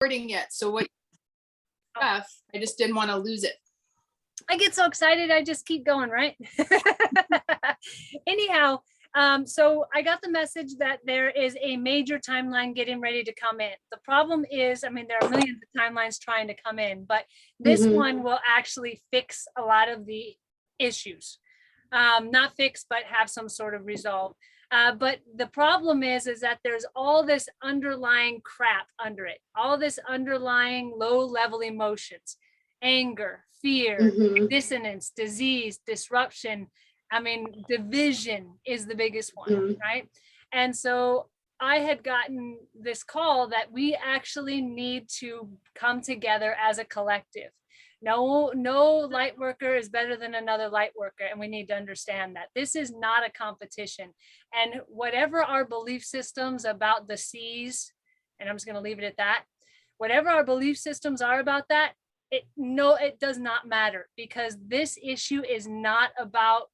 recording yet. So what stuff, I just didn't want to lose it. I get so excited, I just keep going, right? Anyhow, so I got the message that there is a major timeline getting ready to come in. The problem is, I mean, there are millions of timelines trying to come in, but this one will actually fix a lot of the issues. Not fix, but have some sort of resolve. But the problem is that there's all this underlying crap under it, all this underlying low-level emotions, anger, fear, dissonance, disease, disruption. I mean, division is the biggest one, right? And so I had gotten this call that we actually need to come together as a collective. No light worker is better than another light worker, and we need to understand that this is not a competition. And whatever our belief systems about the C's, and I'm just going to leave it at that, whatever our belief systems are about that, it does not matter, because this issue is not about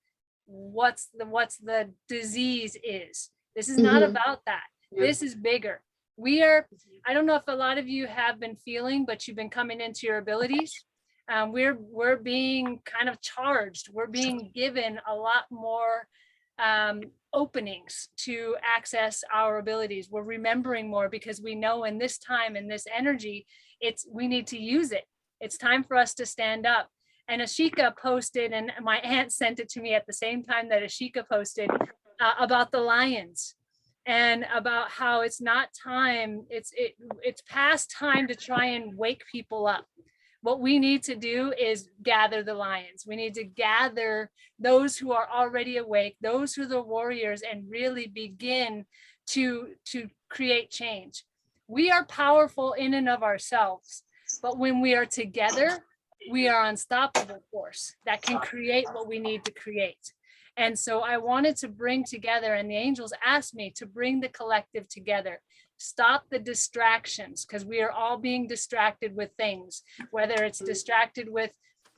what's the disease is. This is not about that. This is bigger. We are, I don't know if a lot of you have been feeling, but you've been coming into your abilities. We're being kind of charged. We're being given a lot more openings to access our abilities. We're remembering more because we know in this time, in this energy, we need to use it. It's time for us to stand up. And Ashika posted, and my aunt sent it to me at the same time that Ashika posted about the lions and about how it's not time. It's past time to try and wake people up. What we need to do is gather the lions. We need to gather those who are already awake, those who are the warriors, and really begin to create change. We are powerful in and of ourselves, but when we are together, we are unstoppable force that can create what we need to create. And so I wanted to bring together, and the angels asked me to bring the collective together. Stop the distractions, because we are all being distracted with things, whether it's distracted with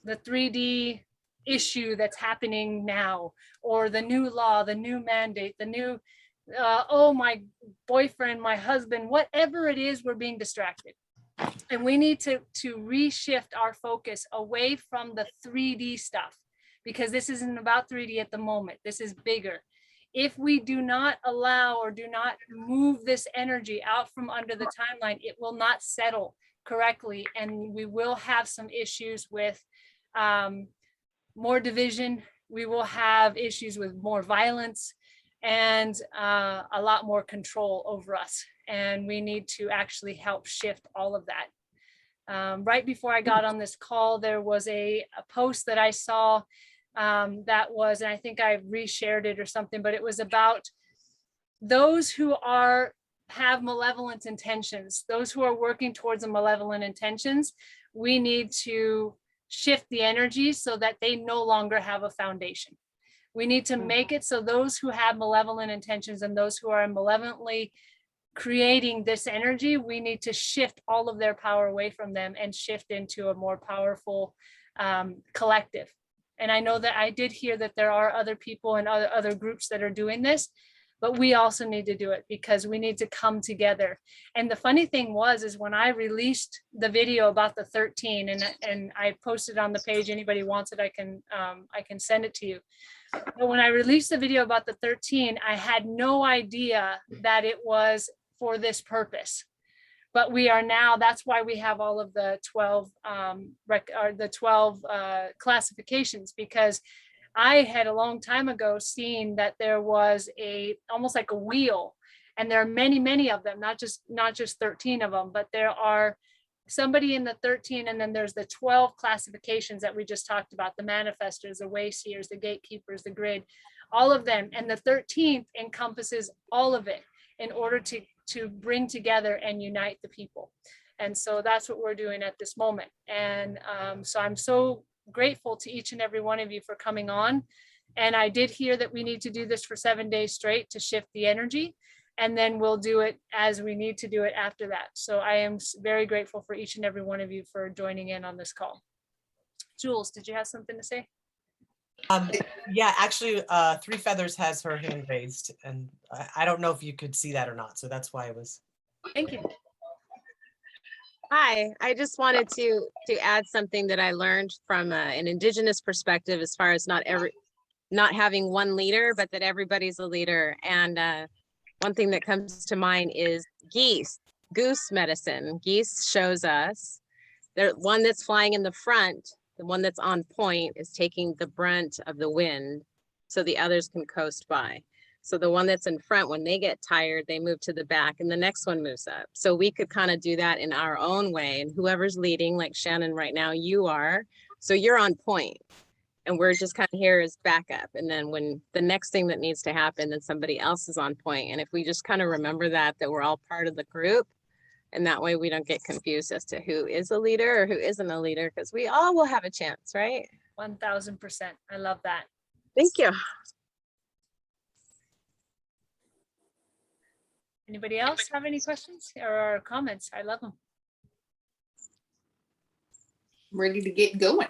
the 3D issue that's happening now, or the new law, the new mandate, the new, oh, my boyfriend, my husband, whatever it is, we're being distracted. And we need to reshift our focus away from the 3D stuff, because this isn't about 3D at the moment. This is bigger. If we do not allow or do not move this energy out from under the timeline, it will not settle correctly. And we will have some issues with more division. We will have issues with more violence and a lot more control over us. And we need to actually help shift all of that. Right before I got on this call, there was a post that I saw that was, and I think I reshared it or something, but it was about those who have malevolent intentions, those who are working towards the malevolent intentions. We need to shift the energy so that they no longer have a foundation. We need to make it so those who have malevolent intentions and those who are malevolently creating this energy, we need to shift all of their power away from them and shift into a more powerful collective. And I know that I did hear that there are other people and other groups that are doing this, but we also need to do it because we need to come together. And the funny thing is when I released the video about the 13, and I posted on the page, anybody wants it, I can send it to you. But when I released the video about the 13, I had no idea that it was for this purpose. But we are now, that's why we have all of the 12 classifications, because I had a long time ago seen that there was almost like a wheel, and there are many, many of them, not just 13 of them, but there are somebody in the 13, and then there's the 12 classifications that we just talked about, the manifestors, the way seers, the gatekeepers, the grid, all of them. And the 13th encompasses all of it in order to bring together and unite the people. And so that's what we're doing at this moment. And so I'm so grateful to each and every one of you for coming on. And I did hear that we need to do this for 7 days straight to shift the energy. And then we'll do it as we need to do it after that. So I am very grateful for each and every one of you for joining in on this call. Jules, did you have something to say? Yeah, actually, Three Feathers has her hand raised, and I don't know if you could see that or not. So that's why I was. Thank you. Hi, I just wanted to add something that I learned from an indigenous perspective, as far as not having one leader, but that everybody's a leader. And one thing that comes to mind is goose medicine. Geese shows us the one that's flying in the front, the one that's on point, is taking the brunt of the wind so the others can coast by. So the one that's in front, when they get tired, they move to the back and the next one moves up. So we could kind of do that in our own way. And whoever's leading, like Shannon right now, you are. So you're on point. And we're just kind of here as backup. And then when the next thing that needs to happen, then somebody else is on point. And if we just kind of remember that we're all part of the group, and that way we don't get confused as to who is a leader or who isn't a leader, because we all will have a chance, right? 1000%. I love that. Thank you. Anybody else have any questions or comments? I love them. Ready to get going.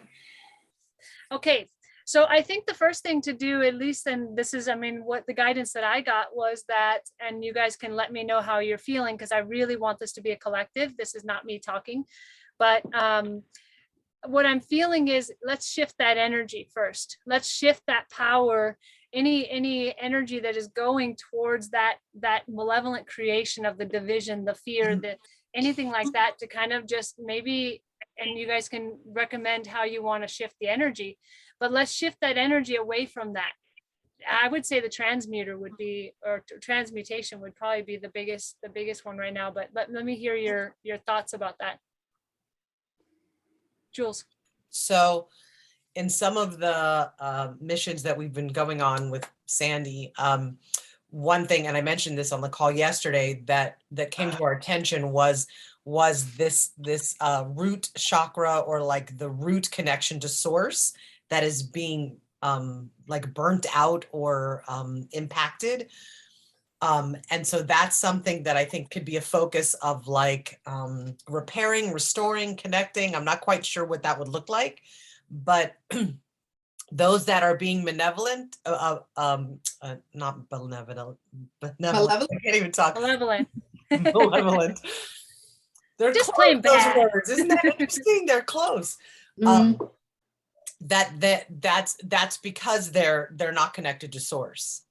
Okay, so I think the first thing to do, at least, and this is, I mean, what the guidance that I got was that, and you guys can let me know how you're feeling, because I really want this to be a collective. This is not me talking, but what I'm feeling is, let's shift that energy first. Let's shift that power, any energy that is going towards that malevolent creation of the division, the fear, that anything like that, to kind of just maybe, and you guys can recommend how you want to shift the energy, but let's shift that energy away from that. I would say the transmuter would be, or transmutation would probably be the biggest one right now, but let me hear your thoughts about that. Jules. So in some of the missions that we've been going on with Sandy, one thing, and I mentioned this on the call yesterday, that came to our attention was this root chakra, or like the root connection to source, that is being like burnt out or impacted. And so that's something that I think could be a focus of, like repairing, restoring, connecting. I'm not quite sure what that would look like, but those that are being benevolent, not benevolent, Malevolent? I can't even talk. Malevolent. Malevolent. They're Just close, plain those bad. words. Isn't that interesting? They're close. That's because they're not connected to source.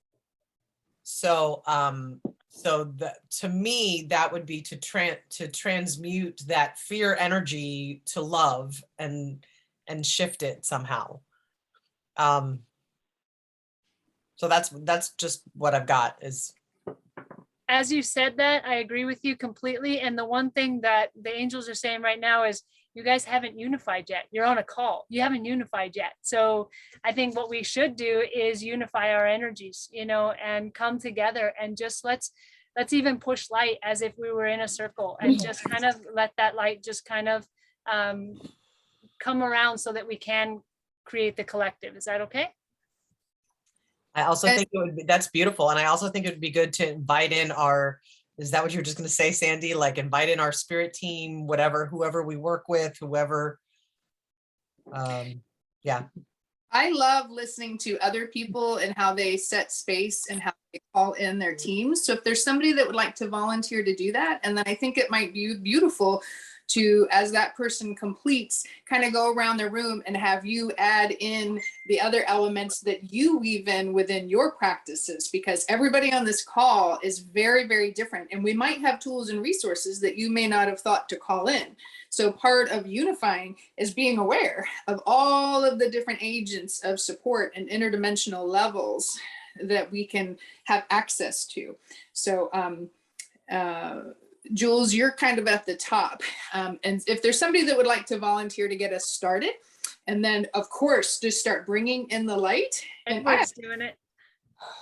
So to me, that would be to transmute that fear energy to love and shift it somehow. So that's just what I've got is. As you said that, I agree with you completely. And the one thing that the angels are saying right now is, you guys haven't unified yet. You're on a call. You haven't unified yet. So I think what we should do is unify our energies, and come together, and just let's even push light as if we were in a circle, and just kind of let that light just kind of come around so that we can create the collective. Is that okay? I also think that's beautiful. And I also think it would be good to invite in is that what you were just going to say, Sandy? Like invite in our spirit team, whoever we work with, whoever. Yeah. I love listening to other people and how they set space and how they call in their teams. So if there's somebody that would like to volunteer to do that, and then I think it might be beautiful to, as that person completes, kind of go around the room and have you add in the other elements that you weave in within your practices, because everybody on this call is very, very different. And we might have tools and resources that you may not have thought to call in. So part of unifying is being aware of all of the different agents of support and interdimensional levels that we can have access to. So, Jules, you're kind of at the top. And if there's somebody that would like to volunteer to get us started, and then of course, just start bringing in the light. Edward's doing it.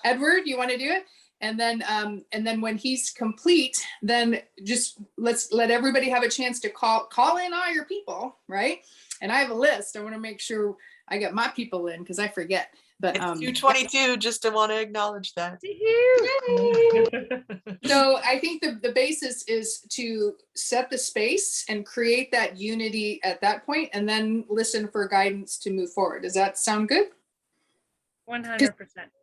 Edward, you want to do it? And then when he's complete, then just let everybody have a chance to call in all your people, right? And I have a list. I want to make sure I get my people in, because I forget. But It's 2:22, just to want to acknowledge that. So I think the basis is to set the space and create that unity at that point, and then listen for guidance to move forward. Does that sound good? 100%.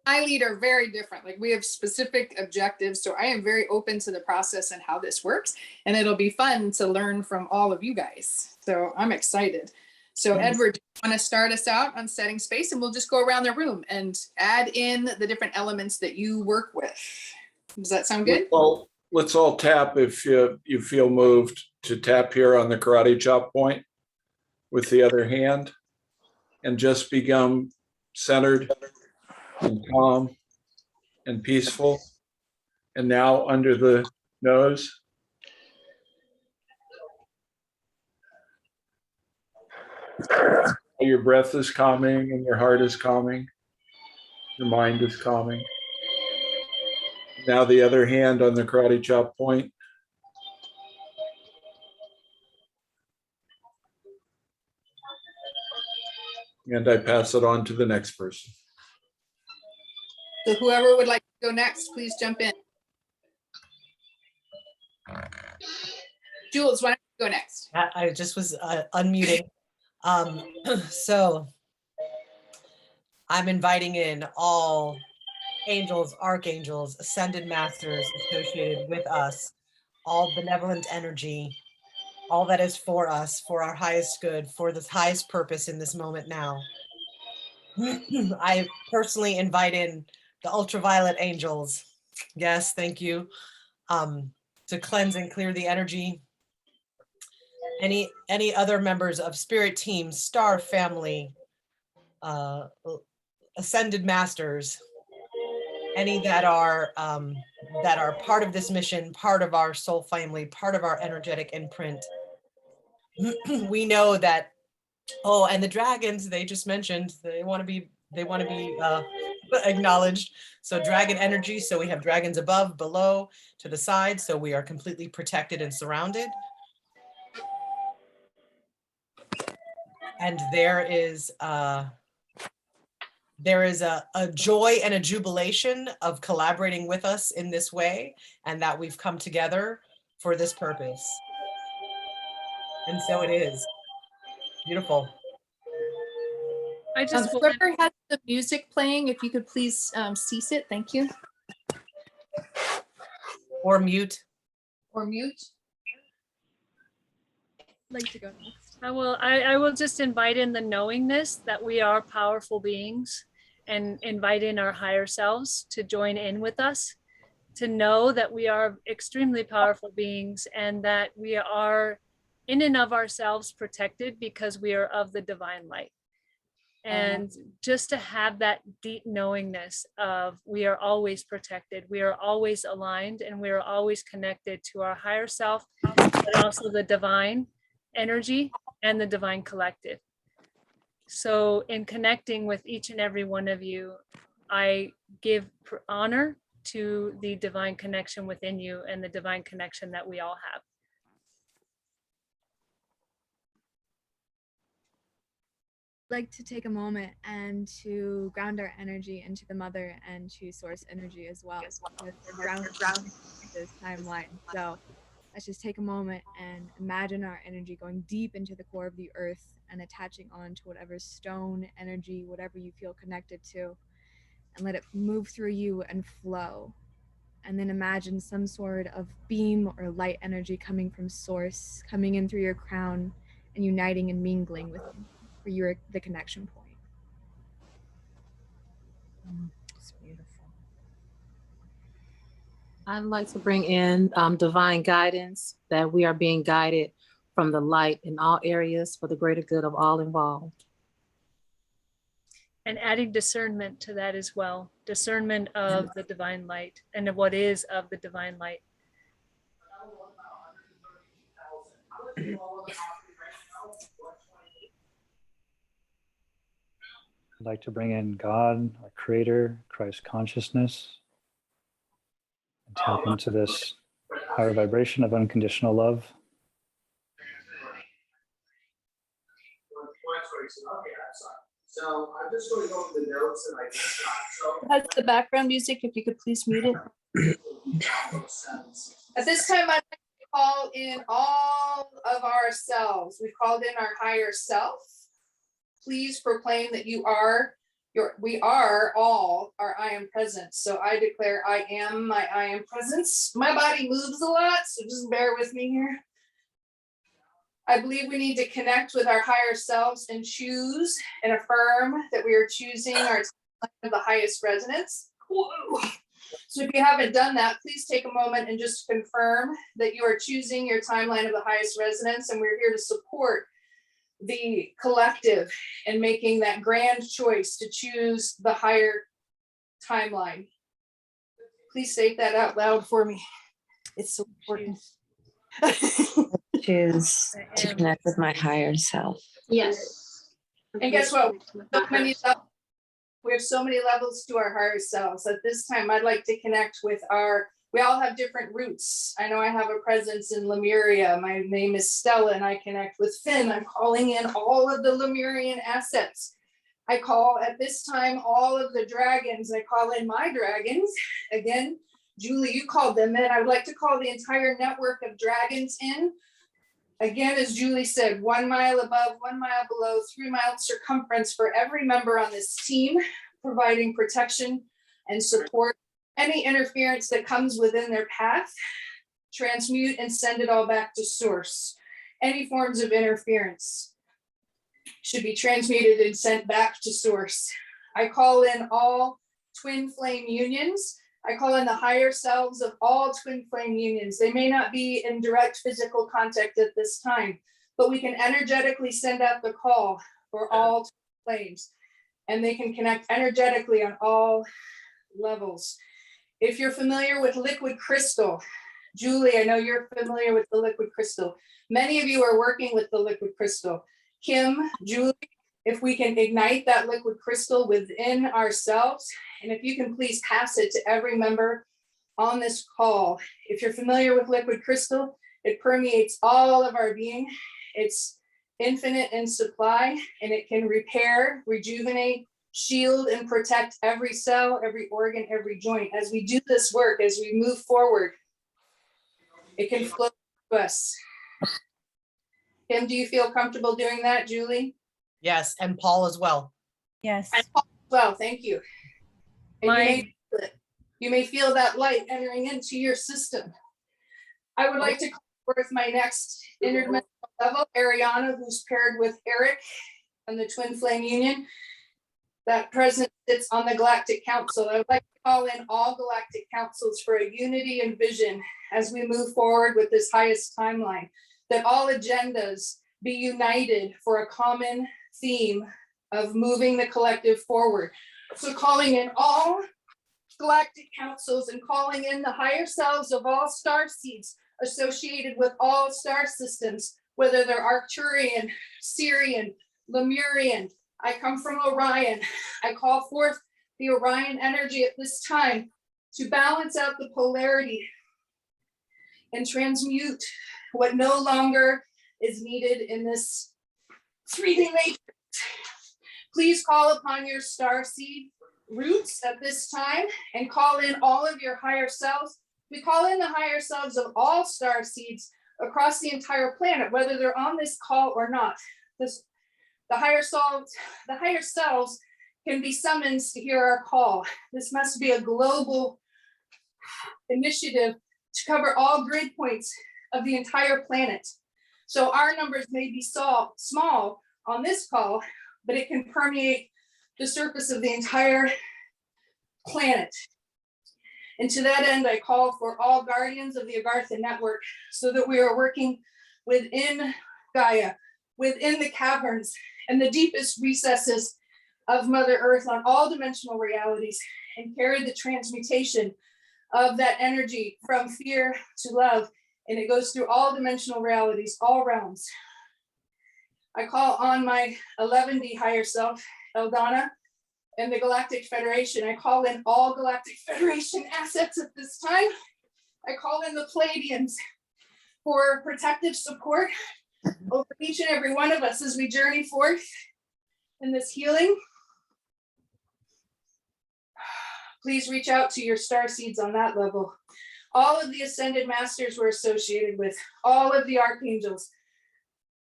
I lead are very different. Like we have specific objectives. So I am very open to the process and how this works. And it'll be fun to learn from all of you guys. So I'm excited. So Edward, do you want to start us out on setting space, and we'll just go around the room and add in the different elements that you work with. Does that sound good? Well, let's all tap if you feel moved to tap here on the karate chop point with the other hand, and just become centered and calm and peaceful. And now under the nose. Your breath is calming and your heart is calming. Your mind is calming. Now the other hand on the karate chop point. And I pass it on to the next person. So whoever would like to go next, please jump in. Jules, why don't you go next? I just was unmuting. So I'm inviting in all angels, archangels, ascended masters associated with us, all benevolent energy, all that is for us, for our highest good, for the highest purpose in this moment now. I personally invite in the ultraviolet angels. Yes, thank you. To cleanse and clear the energy. Any other members of spirit team, star family, ascended masters, any that are part of this mission, part of our soul family, part of our energetic imprint. We know that, oh, and the dragons they just mentioned, they want to be acknowledged. So dragon energy, so we have dragons above, below, to the side, so we are completely protected and surrounded. And there is a joy and a jubilation of collaborating with us in this way, and that we've come together for this purpose. And so it is. Beautiful. I just want Whoever has the music playing, if you could please cease it. Thank you. Or mute. Or mute. Like to go next. I will just invite in the knowingness that we are powerful beings, and invite in our higher selves to join in with us, to know that we are extremely powerful beings and that we are in and of ourselves protected because we are of the divine light. And just to have that deep knowingness of we are always protected, we are always aligned, and we are always connected to our higher self, but also the divine energy and the divine collective. So in connecting with each and every one of you, I give honor to the divine connection within you and the divine connection that we all have. Like to take a moment and to ground our energy into the mother and to source energy as well. We're grounded this timeline. So let's just take a moment and imagine our energy going deep into the core of the earth and attaching on to whatever stone energy, whatever you feel connected to, and let it move through you and flow. And then imagine some sort of beam or light energy coming from source, coming in through your crown and uniting and mingling with you for the connection point. It's beautiful. I'd like to bring in divine guidance, that we are being guided from the light in all areas for the greater good of all involved. And adding discernment to that as well, discernment of the divine light and of what is of the divine light. I'd like to bring in God, our creator, Christ consciousness, and tap into this higher vibration of unconditional love. So I'm just going to go over the notes and I just Has the background music, if you could please mute it. At this time, I'd like to call in all of ourselves. We've called in our higher self. Please proclaim that you are We are all our I am presence. So I declare I am my I am presence. My body moves a lot, so just bear with me here. I believe we need to connect with our higher selves and choose and affirm that we are choosing our timeline of the highest resonance. Whoa. So if you haven't done that, please take a moment and just confirm that you are choosing your timeline of the highest resonance, and we're here to support the collective in making that grand choice to choose the higher timeline. Please state that out loud for me. It's so important. Choose to connect with my higher self. Yes. And guess what? We have so many levels to our higher selves. At this time, I'd like to connect with we all have different roots. I know I have a presence in Lemuria. My name is Stella and I connect with Finn. I'm calling in all of the Lemurian assets. I call at this time all of the dragons. I call in my dragons. Again, Julie, you called them in. I would like to call the entire network of dragons in. Again, as Julie said, 1 mile above, 1 mile below, 3 mile circumference for every member on this team, providing protection and support. Any interference that comes within their path, transmute and send it all back to source. Any forms of interference should be transmuted and sent back to source. I call in all twin flame unions. I call in the higher selves of all twin flame unions. They may not be in direct physical contact at this time, but we can energetically send out the call for all twin flames, and they can connect energetically on all levels. If you're familiar with liquid crystal, Julie, I know you're familiar with the liquid crystal. Many of you are working with the liquid crystal. Kim, Julie, if we can ignite that liquid crystal within ourselves, and if you can please pass it to every member on this call. If you're familiar with liquid crystal, it permeates all of our being. It's infinite in supply, and it can repair, rejuvenate, shield, and protect every cell, every organ, every joint. As we do this work, as we move forward, it can flow to us. Kim, do you feel comfortable doing that, Julie? Yes, and Paul as well. Yes. And Paul as well, thank you. And you may feel that light entering into your system. I would like to call forth my next interdimensional level, Ariana, who's paired with Eric and the Twin Flame Union. That presence sits on the Galactic Council. I would like to call in all Galactic Councils for a unity and vision as we move forward with this highest timeline, that all agendas be united for a common theme of moving the collective forward. So calling in all Galactic Councils and calling in the higher selves of all star seeds associated with all star systems, whether they're Arcturian, Sirian, Lemurian. I come from Orion. I call forth the Orion energy at this time to balance out the polarity and transmute what no longer is needed in this 3D matrix. Please call upon your starseed roots at this time and call in all of your higher selves. We call in the higher selves of all star seeds across the entire planet, whether they're on this call or not. The higher selves can be summoned to hear our call. This must be a global initiative to cover all grid points of the entire planet. So our numbers may be small on this call, but it can permeate the surface of the entire planet. And to that end, I call for all guardians of the Agartha network so that we are working within Gaia, within the caverns and the deepest recesses of Mother Earth on all dimensional realities, and carry the transmutation of that energy from fear to love. And it goes through all dimensional realities, all realms. I call on my 11D higher self, Eldana, and the Galactic Federation. I call in all Galactic Federation assets at this time. I call in the Palladians for protective support over each and every one of us as we journey forth in this healing. Please reach out to your star seeds on that level. All of the ascended masters we're associated with, all of the archangels,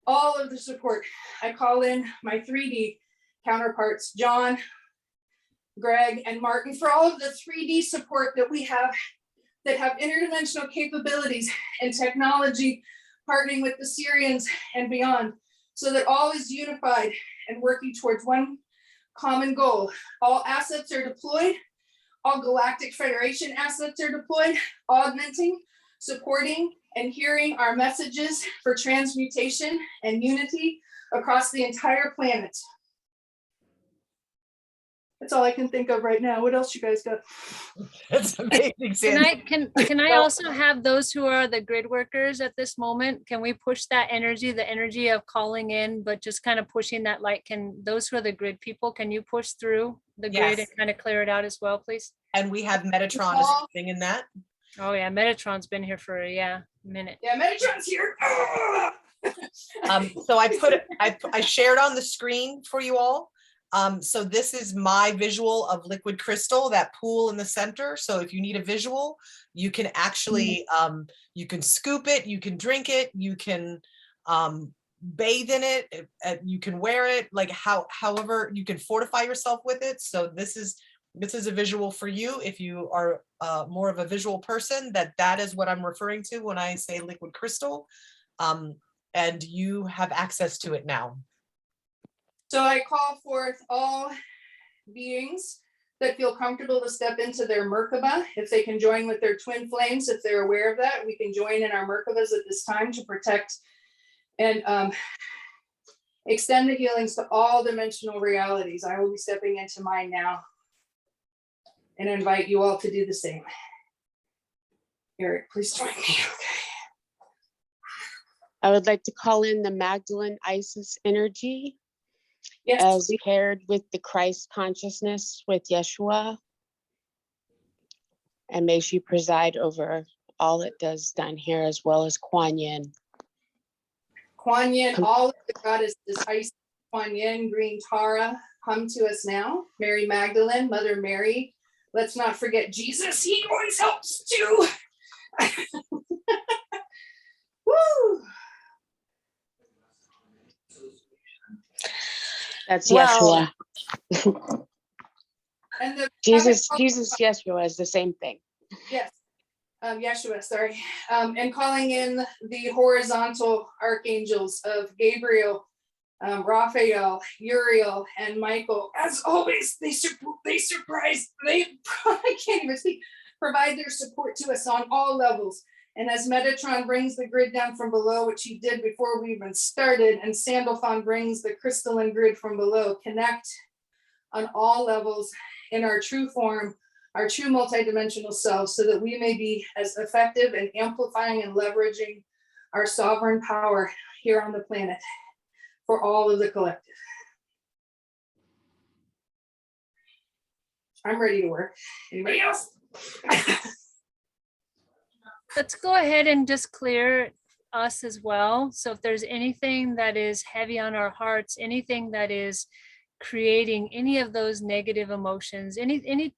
all of the support. I call in my 3D counterparts, John, Greg, and Martin for all of the 3D support that we have that have interdimensional capabilities and technology, partnering with the Syrians and beyond, so that all is unified and working towards one common goal. All assets are deployed, all Galactic Federation assets are deployed, augmenting, supporting, and hearing our messages for transmutation and unity across the entire planet. That's all I can think of right now. What else you guys got? That's amazing, Can Sandy. can I also have those who are the grid workers at this moment? Can we push that energy, the energy of calling in, but just kind of pushing that light? Can those who are the grid people, can you push through the grid and Yes. kind of clear it out as well, please? And we have Metatron assisting in that. Oh yeah, Metatron's been here for a minute. Yeah, Metatron's here. So I shared on the screen for you all. So this is my visual of liquid crystal, that pool in the center. So if you need a visual, you can actually, you can scoop it, you can drink it, you can bathe in it, you can wear it, like however you can fortify yourself with it. So this is a visual for you if you are more of a visual person, that is what I'm referring to when I say liquid crystal. And you have access to it now. So I call forth all beings that feel comfortable to step into their Merkaba. If they can join with their twin flames, if they're aware of that, we can join in our Merkabas at this time to protect and extend the healings to all dimensional realities. I will be stepping into mine now and invite you all to do the same. Eric, please join me. I would like to call in the Magdalene Isis energy. Yes. As paired with the Christ consciousness with Yeshua. And may she preside over all it does down here, as well as Kuan Yin. Kuan Yin, all of the goddesses, Isis, Kuan Yin, Green Tara, come to us now. Mary Magdalene, Mother Mary. Let's not forget Jesus, he always helps too. Woo! That's Well, Yeshua. And the Jesus, Yeshua is the same thing. Yes, Yeshua, sorry. And calling in the horizontal archangels of Gabriel, Raphael, Uriel, and Michael. As always, they surprise, I can't even speak, provide their support to us on all levels. And as Metatron brings the grid down from below, which he did before we even started, and Sandalphon brings the crystalline grid from below, connect on all levels in our true form, our true multidimensional selves, so that we may be as effective in amplifying and leveraging our sovereign power here on the planet for all of the collective. I'm ready to work. Anybody else? Let's go ahead and just clear us as well. So if there's anything that is heavy on our hearts, anything that is creating any of those negative emotions, any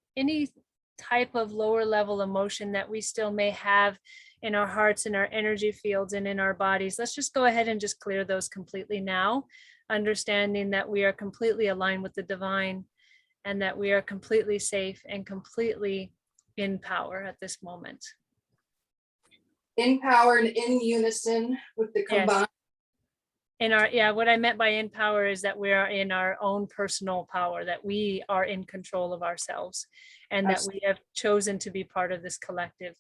type of lower level emotion that we still may have in our hearts, in our energy fields, and in our bodies, let's just go ahead and just clear those completely now, understanding that we are completely aligned with the divine and that we are completely safe and completely in power at this moment. In power and in unison with the combined. Yes. What I meant by in power is that we are in our own personal power, that we are in control of ourselves, and that we have chosen to be part of this collective,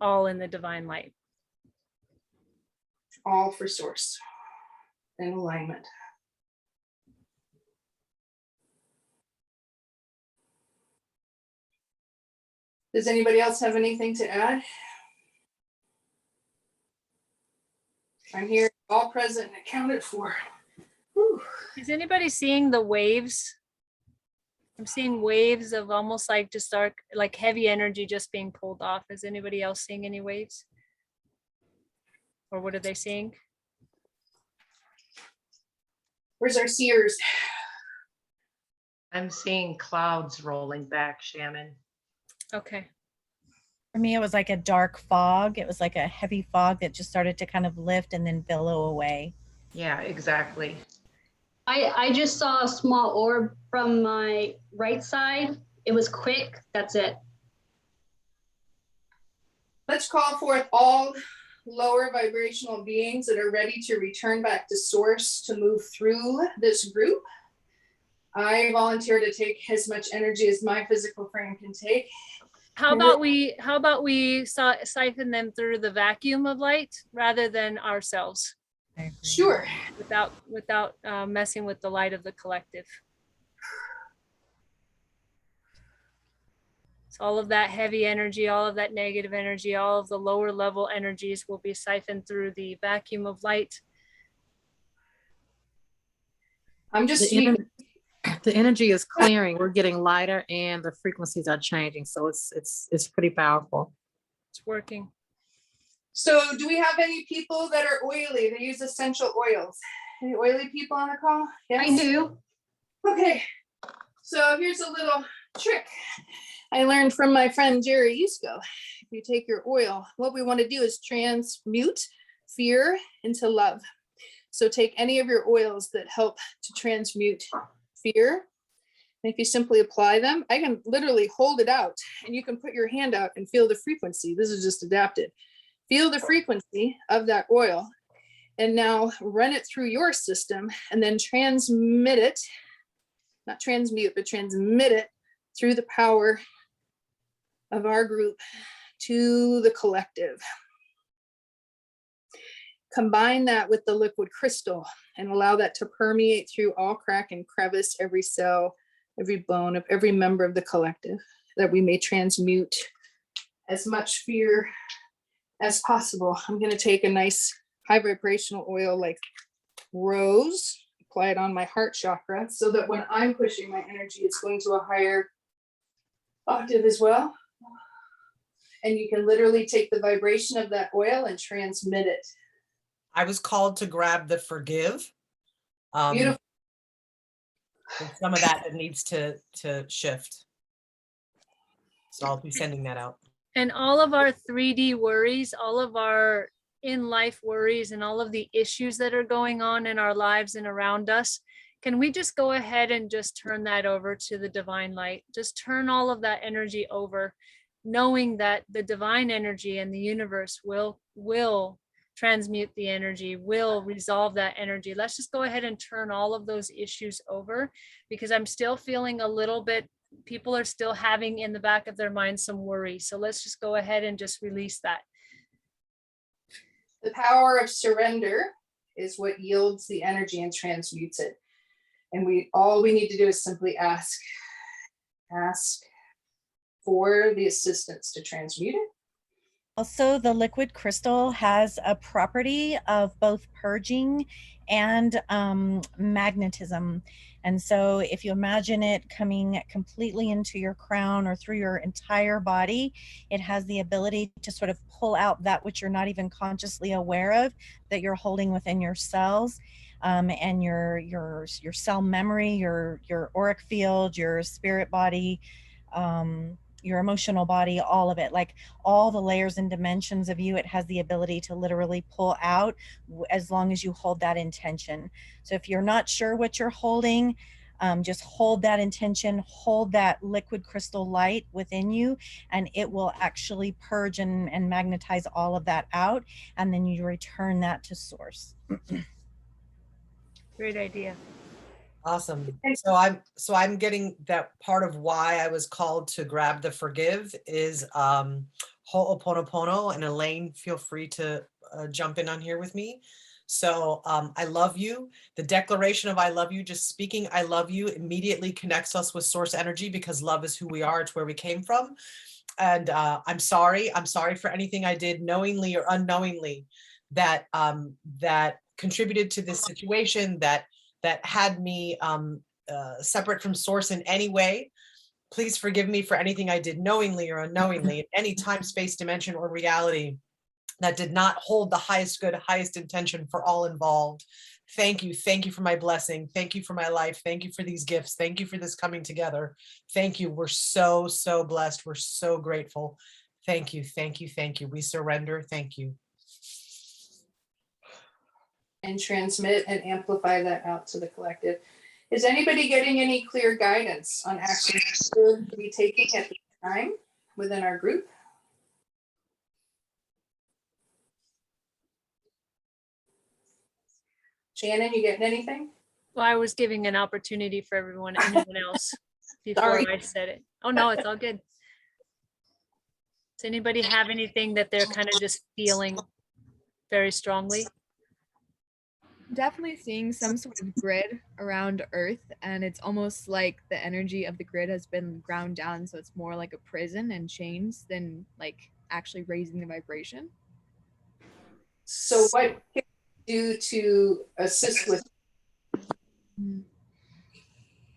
all in the divine light. All for source and alignment. Does anybody else have anything to add? I'm here, all present and accounted for. Whew. Is anybody seeing the waves? I'm seeing waves of almost like just like heavy energy just being pulled off. Is anybody else seeing any waves? Or what are they seeing? Where's our seers? I'm seeing clouds rolling back, Shannon. Okay. For me, it was like a dark fog. It was like a heavy fog that just started to kind of lift and then billow away. Yeah, exactly. I just saw a small orb from my right side. It was quick. That's it. Let's call forth all lower vibrational beings that are ready to return back to source to move through this group. I volunteer to take as much energy as my physical frame can take. How about we siphon them through the vacuum of light rather than ourselves? Sure. Without messing with the light of the collective. So all of that heavy energy, all of that negative energy, all of the lower level energies will be siphoned through the vacuum of light. I'm just the energy is clearing. We're getting lighter and the frequencies are changing. So it's pretty powerful. It's working. So do we have any people that are oily? They use essential oils. Any oily people on the call? Yes? I do. Okay. So here's a little trick I learned from my friend Jerry Yusko. If you take your oil, what we want to do is transmute fear into love. So take any of your oils that help to transmute fear. And if you simply apply them, I can literally hold it out and you can put your hand out and feel the frequency. This is just adapted. Feel the frequency of that oil and now run it through your system and then transmit it, not transmute, but transmit it through the power of our group to the collective. Combine that with the liquid crystal and allow that to permeate through all crack and crevice, every cell, every bone of every member of the collective, that we may transmute as much fear as possible. I'm going to take a nice high vibrational oil like rose, apply it on my heart chakra so that when I'm pushing my energy, it's going to a higher octave as well. And you can literally take the vibration of that oil and transmit it. I was called to grab the forgive. Beautiful. And some of that needs to shift. So I'll be sending that out. And all of our 3D worries, all of our in-life worries, and all of the issues that are going on in our lives and around us, can we just go ahead and just turn that over to the divine light? Just turn all of that energy over, knowing that the divine energy and the universe will transmute the energy, will resolve that energy. Let's just go ahead and turn all of those issues over, because I'm still feeling a little bit, people are still having in the back of their mind some worry. So let's just go ahead and just release that. The power of surrender is what yields the energy and transmutes it. And all we need to do is simply ask for the assistance to transmute it. Also, the liquid crystal has a property of both purging and magnetism. And so if you imagine it coming completely into your crown or through your entire body, it has the ability to sort of pull out that which you're not even consciously aware of, that you're holding within your cells. And your cell memory, your auric field, your spirit body, your emotional body, all of it, like all the layers and dimensions of you, it has the ability to literally pull out as long as you hold that intention. So if you're not sure what you're holding, just hold that intention, hold that liquid crystal light within you, and it will actually purge and magnetize all of that out. And then you return that to source. Great idea. Awesome. So I'm getting that part of why I was called to grab the forgive is Ho'oponopono, and Elaine, feel free to jump in on here with me. So I love you. The declaration of I love you, just speaking I love you immediately connects us with source energy, because love is who we are. It's where we came from. And I'm sorry for anything I did knowingly or unknowingly that contributed to this situation, that had me separate from source in any way. Please forgive me for anything I did knowingly or unknowingly in any time, space, dimension, or reality that did not hold the highest good, highest intention for all involved. Thank you. Thank you for my blessing. Thank you for my life. Thank you for these gifts. Thank you for this coming together. Thank you. We're so, so blessed. We're so grateful. Thank you. Thank you. Thank you. We surrender. Thank you. and transmit and amplify that out to the collective. Is anybody getting any clear guidance on actions to be taking at the time within our group? Shannon, you getting anything? Well, I was giving an opportunity for anyone else before I said it. Oh, no, it's all good. Does anybody have anything that they're kind of just feeling very strongly? Definitely seeing some sort of grid around Earth, and it's almost like the energy of the grid has been ground down, so it's more like a prison and chains than like actually raising the vibration. So what can we do to assist with?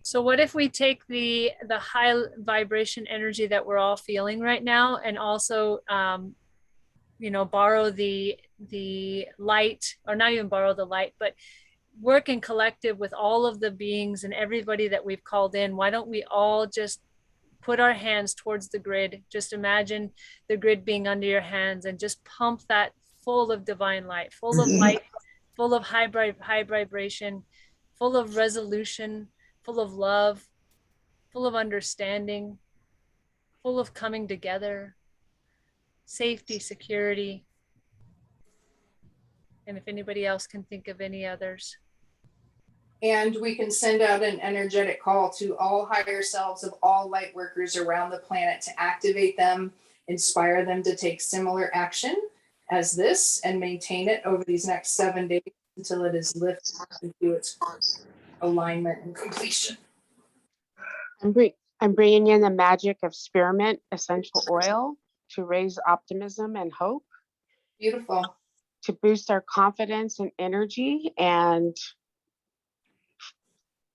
So what if we take the high vibration energy that we're all feeling right now, and also borrow the light, or not even borrow the light, but work in collective with all of the beings and everybody that we've called in? Why don't we all just put our hands towards the grid? Just imagine the grid being under your hands and just pump that full of divine light, full of light, full of high vibration, full of resolution, full of love, full of understanding, full of coming together, safety, security. And if anybody else can think of any others. And we can send out an energetic call to all higher selves of all light workers around the planet to activate them, inspire them to take similar action as this, and maintain it over these next 7 days until it is lifted into its alignment and completion. I'm bringing in the magic of spearmint essential oil to raise optimism and hope. Beautiful. To boost our confidence and energy and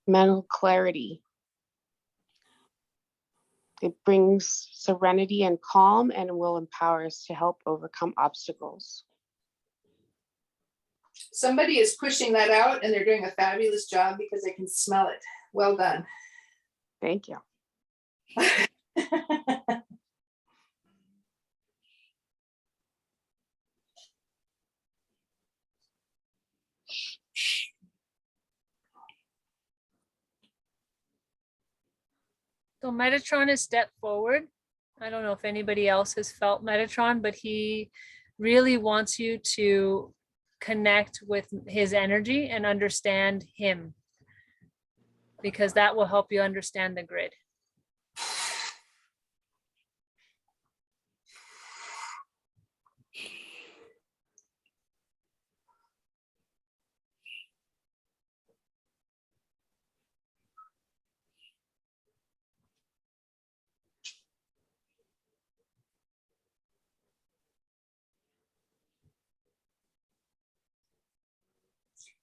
mental clarity. It brings serenity and calm and will empower us to help overcome obstacles. Somebody is pushing that out, and they're doing a fabulous job because I can smell it. Well done. Thank you. So Metatron has stepped forward. I don't know if anybody else has felt Metatron, but he really wants you to connect with his energy and understand him, because that will help you understand the grid.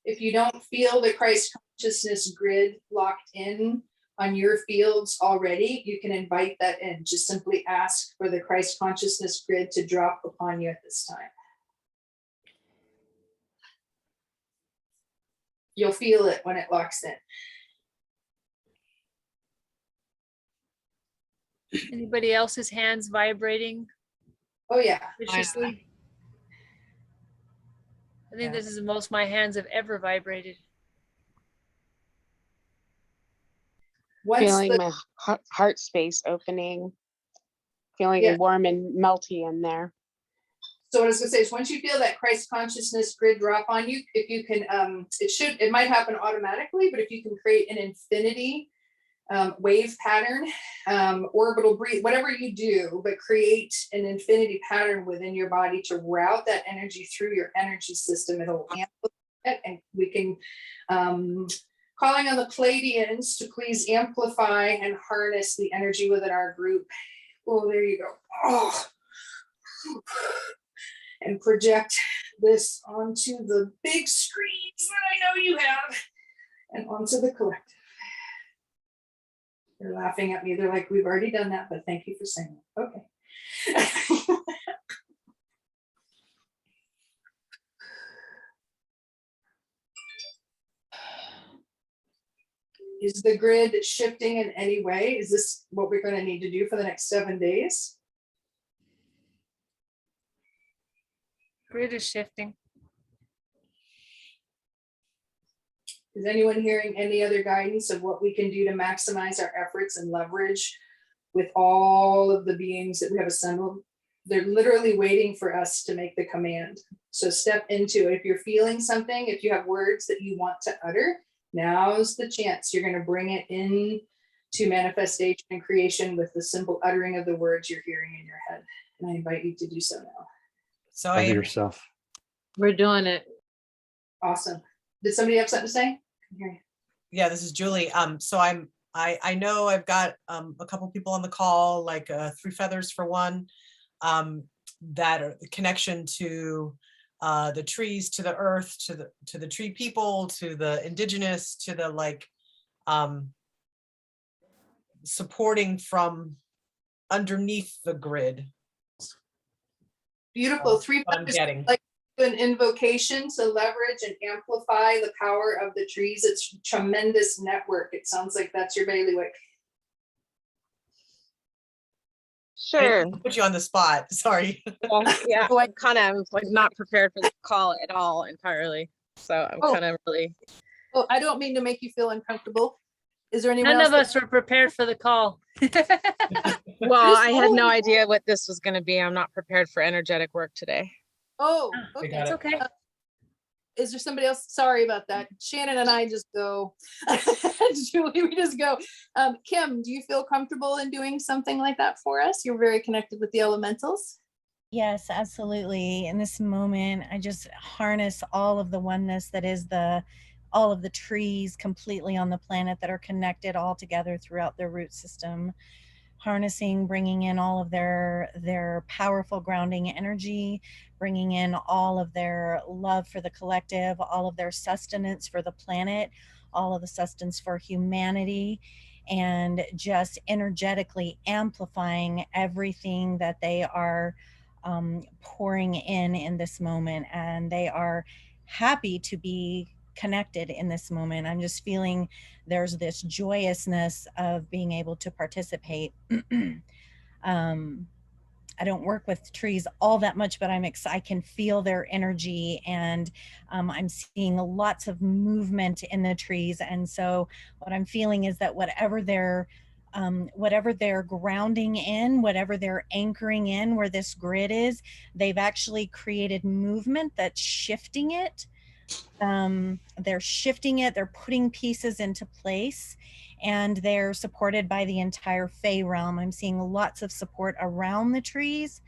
If you don't feel the Christ consciousness grid locked in on your fields already, you can invite that in. Just simply ask for the Christ consciousness grid to drop upon you at this time. You'll feel it when it locks in. Anybody else's hands vibrating? Oh yeah. Viciously? I think this is the most my hands have ever vibrated. Feeling my heart space opening, feeling warm and melty in there. So what I was gonna say is, once you feel that Christ consciousness grid drop on you, if you can, it might happen automatically, but if you can create an infinity wave pattern, orbital breathe, whatever you do, but create an infinity pattern within your body to route that energy through your energy system. It'll amplify it, and we can, calling on the Pleiadians to please amplify and harness the energy within our group. Oh, there you go. Oh. And project this onto the big screens that I know you have, and onto the collective. They're laughing at me. They're like, we've already done that, but thank you for saying it. Okay. Is the grid shifting in any way? Is this what we're going to need to do for the next 7 days? Grid is shifting. Is anyone hearing any other guidance of what we can do to maximize our efforts and leverage with all of the beings that we have assembled? They're literally waiting for us to make the command. So step into it. If you're feeling something, if you have words that you want to utter, now's the chance. You're going to bring it in to manifestation and creation with the simple uttering of the words you're hearing in your head. And I invite you to do so now. So Cover yourself. We're doing it. Awesome. Did somebody have something to say? I can hear you. Yeah, this is Julie. So I know I've got a couple people on the call, like Three Feathers for one, that are the connection to the trees, to the earth, to the tree people, to the indigenous, to the like supporting from underneath the grid. Beautiful. That's Three what I'm Feathers, getting. like an invocation to leverage and amplify the power of the trees. It's tremendous network. It sounds like that's your bailiwick. I Sure. didn't put you on the spot. Sorry. Yeah, I'm kind of like not prepared for the call at all entirely. So I'm kind of really. Oh, I don't mean to make you feel uncomfortable. Is there anyone None else? of us were prepared for the call. Well, I had no idea what this was going to be. I'm not prepared for energetic work today. Oh, okay. It's okay. Is there somebody else? Sorry about that. Shannon and I just go. Julie, we just go. Kim, do you feel comfortable in doing something like that for us? You're very connected with the elementals. Yes, absolutely. In this moment, I just harness all of the oneness that is all of the trees completely on the planet that are connected all together throughout their root system. Harnessing, bringing in all of their powerful grounding energy, bringing in all of their love for the collective, all of their sustenance for the planet, all of the sustenance for humanity, and just energetically amplifying everything that they are pouring in this moment. And they are happy to be connected in this moment. I'm just feeling there's this joyousness of being able to participate. I don't work with trees all that much, but I can feel their energy, and I'm seeing lots of movement in the trees. And so what I'm feeling is that whatever they're grounding in, whatever they're anchoring in, where this grid is, they've actually created movement that's shifting it. They're shifting it, they're putting pieces into place, and they're supported by the entire Fey realm. I'm seeing lots of support around the trees,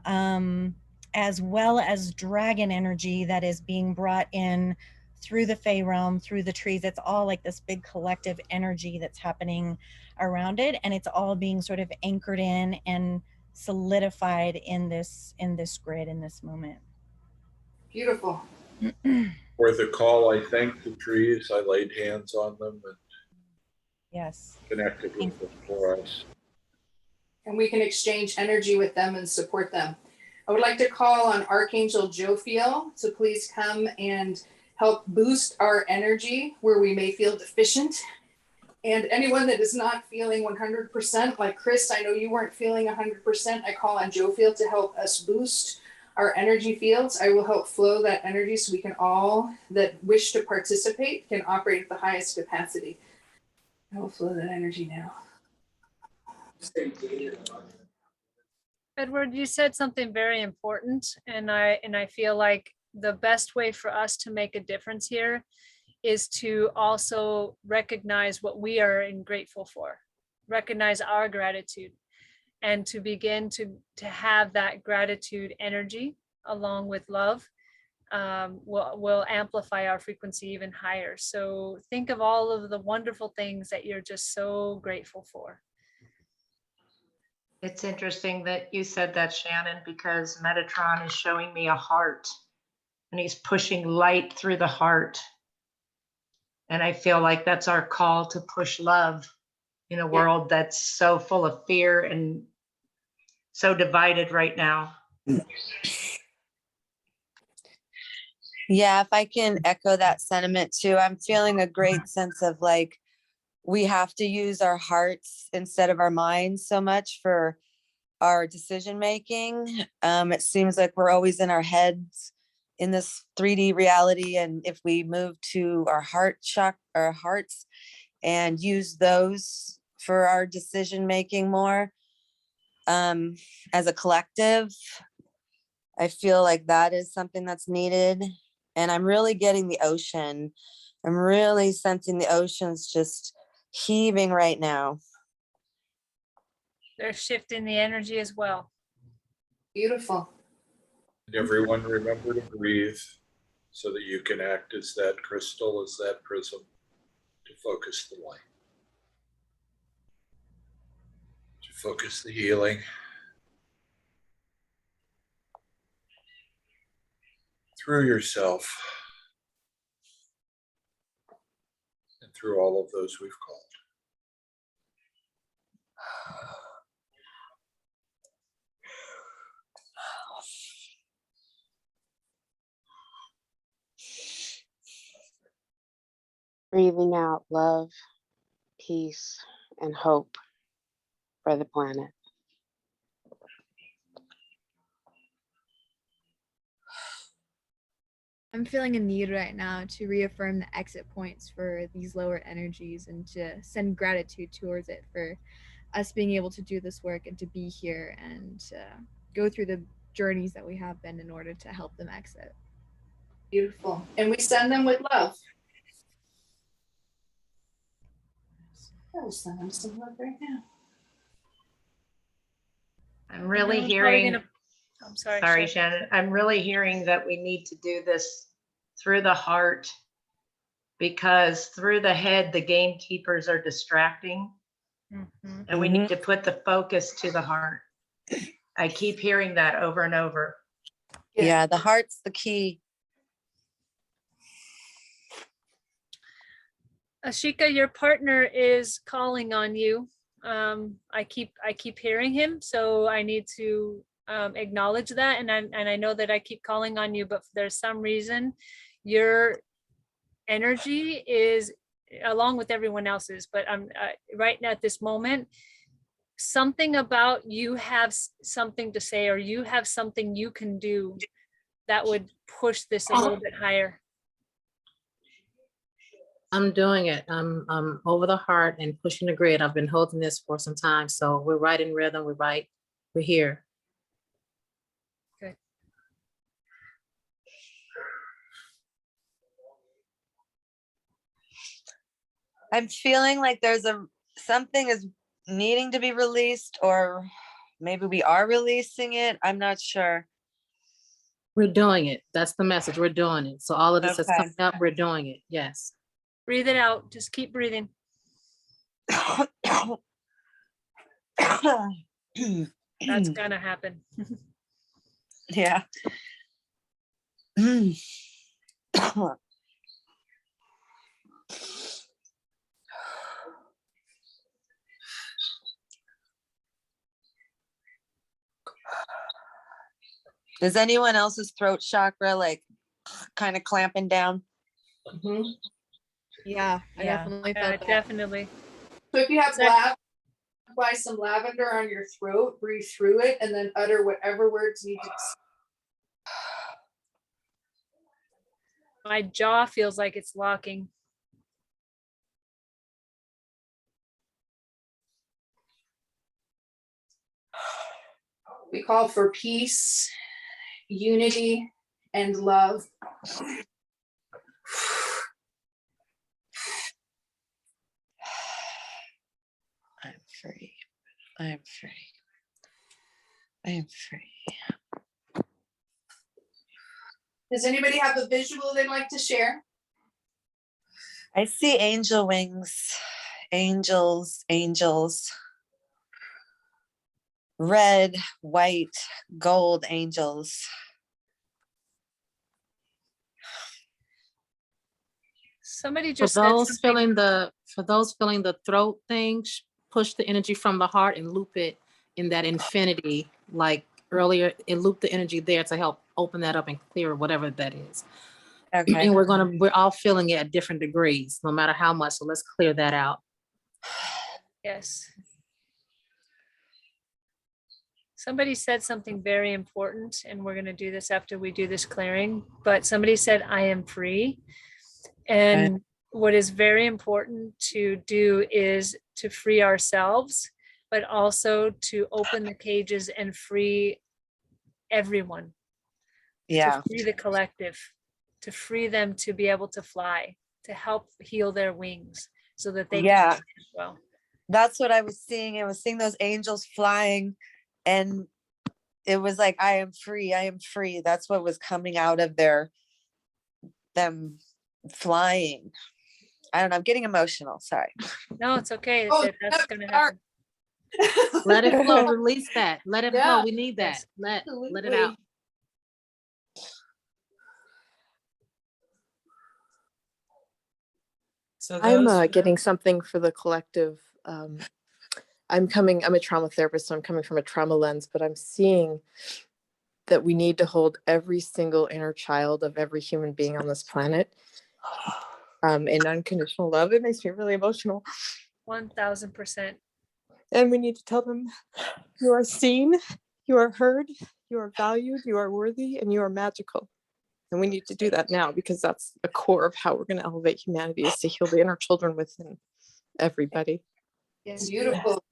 as well as dragon energy that is being brought in through the Fey realm, through the trees. It's all like this big collective energy that's happening around it, and it's all being sort of anchored in and solidified in this grid in this moment. Beautiful. For the call, I thanked the trees. I laid hands on them and yes, connected with them for us. And we can exchange energy with them and support them. I would like to call on Archangel Jophiel to please come and help boost our energy where we may feel deficient. And anyone that is not feeling 100%, like Chris, I know you weren't feeling 100%. I call on Jophiel to help us boost our energy fields. I will help flow that energy so we can all that wish to participate can operate at the highest capacity. I will flow that energy now. Edward, you said something very important, and I feel like the best way for us to make a difference here is to also recognize what we are grateful for, recognize our gratitude, and to begin to have that gratitude energy along with love will amplify our frequency even higher. So think of all of the wonderful things that you're just so grateful for. It's interesting that you said that, Shannon, because Metatron is showing me a heart, and he's pushing light through the heart. And I feel like that's our call to push love in a world that's so full of fear and so divided right now. Yeah, if I can echo that sentiment too, I'm feeling a great sense of like, we have to use our hearts instead of our minds so much for our decision making. It seems like we're always in our heads in this 3D reality, and if we move to our our hearts and use those for our decision making more as a collective, I feel like that is something that's needed. And I'm really getting the ocean. I'm really sensing the oceans just heaving right now. They're shifting the energy as well. Beautiful. And everyone remember to breathe so that you can act as that crystal, as that prism to focus the light, to focus the healing through yourself and through all of those we've called. Breathing out love, peace, and hope for the planet. I'm feeling a need right now to reaffirm the exit points for these lower energies and to send gratitude towards it for us being able to do this work and to be here and go through the journeys that we have been in order to help them exit. Beautiful. And we send them with love. I'll send them some love right now. I'm really Everyone's probably hearing, I'm sorry. sorry, Shannon. I'm really hearing that we need to do this through the heart, because through the head, the gamekeepers are distracting, and we need to put the focus to the heart. I keep hearing that over and over. Yeah, the heart's the key. Ashika, your partner is calling on you. I keep hearing him, so I need to acknowledge that. And I know that I keep calling on you, but there's some reason your energy is along with everyone else's. But I'm right now at this moment, something about you have something to say, or you have something you can do that would push this a little bit higher. I'm doing it. I'm over the heart and pushing the grid. I've been holding this for some time. So we're right in rhythm. We're here. Okay. I'm feeling like there's something is needing to be released, or maybe we are releasing it. I'm not sure. We're doing it. That's the message. We're doing it. So all of this is Okay. coming up. We're doing it. Yes. Breathe it out. Just keep breathing. That's gonna happen. Yeah. Is anyone else's throat chakra like kind of clamping down? Yeah, I definitely felt that. Definitely. So if you have apply some lavender on your throat, breathe through it, and then utter whatever words need to. My jaw feels like it's locking. We call for peace, unity, and love. I'm free. I'm free. I am free. Does anybody have a visual they'd like to share? I see angel wings, angels, angels. Red, white, gold angels. Somebody For just those feeling the throat thing, push the energy from the heart and loop it in that infinity, like earlier, and loop the energy there to help open that up and clear whatever that is. Okay. And we're all feeling it at different degrees, no matter how much. So let's clear that out. Yes. Somebody said something very important, and we're going to do this after we do this clearing, but somebody said, I am free. And what is very important to do is to free ourselves, but also to open the cages and free everyone. Yeah. To free the collective, to free them to be able to fly, to help heal their wings so that they can fly as well. That's what I was seeing. I was seeing those angels flying, and it was like, I am free, I am free. That's what was coming out of them flying. I don't know, I'm getting emotional, sorry. No, it's okay. Oh, That's gonna happen. Let it flow, release that. Let it Yeah. flow. We need that. Let it out. So I'm those, getting something for the collective. I'm a trauma therapist, so I'm coming from a trauma lens, but I'm seeing that we need to hold every single inner child of every human being on this planet in unconditional love. It makes me really emotional. 1000%. And we need to tell them, you are seen, you are heard, you are valued, you are worthy, and you are magical. And we need to do that now, because that's the core of how we're going to elevate humanity, is to heal the inner children within everybody. Yes. Beautiful.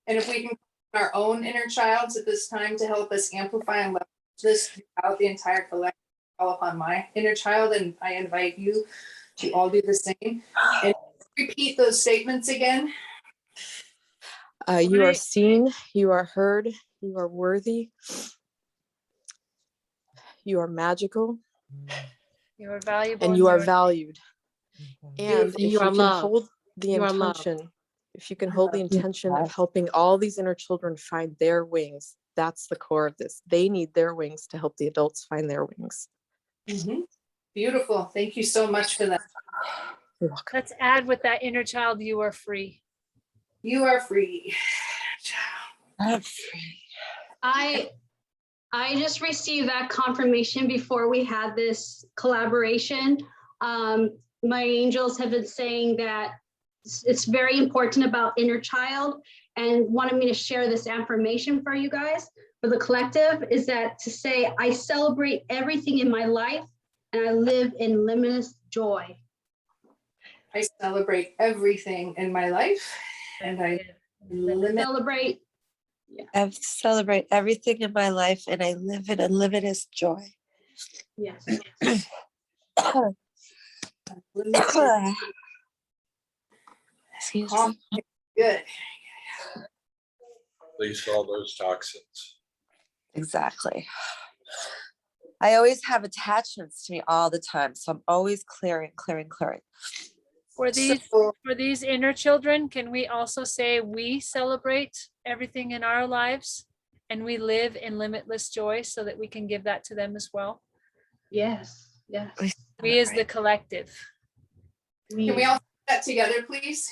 And if we can our own inner childs at this time to help us amplify and leverage this throughout the entire collective, call upon my inner child, and I invite you to all do the same. And repeat those statements again. You are seen, you are heard, you are worthy, you are magical, You are valuable, and you are valued. And And if you are you can loved. hold the You are loved. intention, if you can hold the intention of helping all these inner children find their wings, that's the core of this. They need their wings to help the adults find their wings. Beautiful. Thank you so much for that. Let's add with that inner child, you are free. You are free. I'm free. I just received that confirmation before we had this collaboration. My angels have been saying that it's very important about inner child, and wanted me to share this affirmation for you guys, for the collective, is that to say, I celebrate everything in my life and I live in limitless joy. I celebrate everything in my life and I celebrate. Yeah. I celebrate everything in my life and I live in a limitless joy. Yes. Excuse me. Good. Release all those toxins. Exactly. I always have attachments to me all the time, so I'm always clearing. For these inner children, can we also say we celebrate everything in our lives and we live in limitless joy, so that we can give that to them as well? Yes. We as the collective. Can we all do that together, please?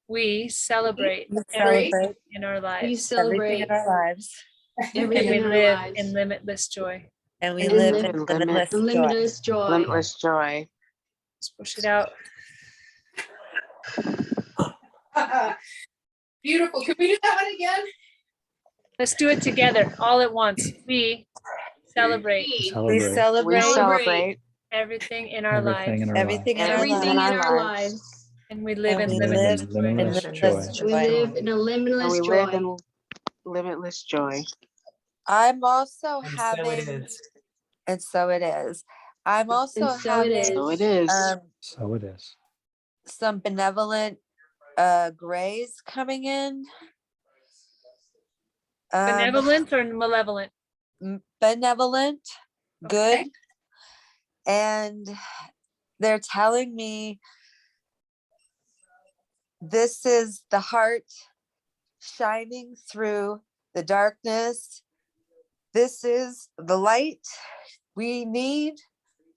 We celebrate celebrate everything in our lives. We celebrate everything in our lives. And everything we in our live lives. in limitless joy. And we live in limitless joy. Limitless joy. Let's push it out. Beautiful. Can we do that one again? Let's do it together, all at once. We celebrate We celebrate everything in our lives. Everything in our lives. And we live in we limitless live in limitless joy. We live in a limitless And we joy. live in limitless joy. I'm also and having, so it is. and so it is. I'm also And so it having is. So it is. So it is. some benevolent grays coming in. Benevolent or malevolent? Benevolent, good. Okay. And they're telling me this is the heart shining through the darkness. This is the light we need